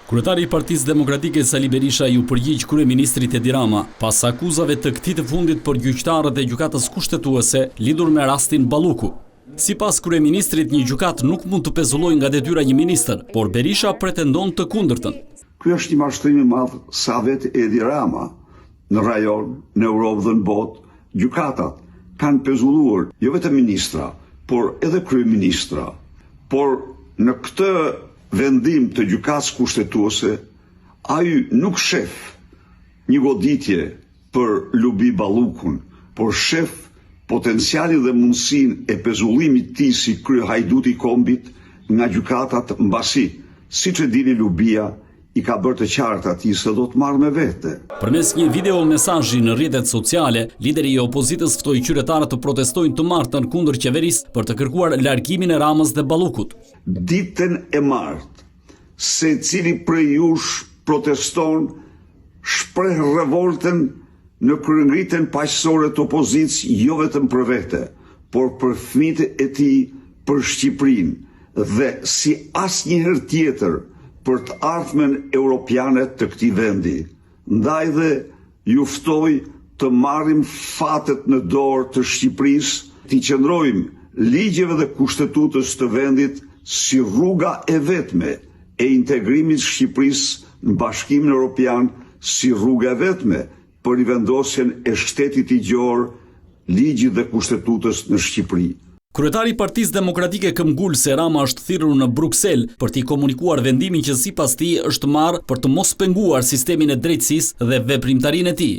Kryetari i Partisë Demokratike Sali Berisha ju përgjigj kryeministrit Edi Rama pas akuzave të këtij të fundit për gjyqtarët e gjykatës kushtetuese lidhur me rastin Balluku. Sipas kryeministrit, një gjykatë nuk mund të pezullojë nga detyra një ministër, por Berisha pretendon të kundërtën. Ky është një mashtrim i madh sa vetë Edi Rama në rajon, në Europë dhe në botë, gjykatat kanë pezulluar jo vetëm ministra, por edhe kryeministra. Por në këtë vendim të gjykatës kushtetuese, ai nuk shef një goditje për Lubi Ballukun, por shef potencialin dhe mundësinë e pezullimit të tij si kryehajduti i kombit nga gjykatat, mbasi, siç e dini, Lubia i ka bërë të qartë atij se do të marrë me vete. Përmes një video mesazhi në rrjetet sociale, lideri i opozitës ftoi qytetarët të protestojnë të martën kundër qeverisë për të kërkuar largimin e Ramës dhe Ballukut. Ditën e martë, secili prej jush proteston, shpreh revoltën në kryengritjen paqësore të opozitës, jo vetëm për vete, por për fëmijët e tij, për Shqipërinë dhe si asnjëherë tjetër për të ardhmen europiane të këtij vendi. Ndaj dhe ju ftoj të marrim fatet në dorë të Shqipërisë, të qëndrojmë ligjeve dhe kushtetutës të vendit si rruga e vetme e integrimit të Shqipërisë në Bashkimin Evropian, si rruga e vetme për rivendosjen e shtetit ligjor, ligjit dhe kushtetutës në Shqipëri. Kryetari i Partisë Demokratike këmbgul se Rama është thirrur në Bruksel për t'i komunikuar vendimin që sipas tij është marrë për të mos penguar sistemin e drejtësisë dhe veprimtarinë e tij.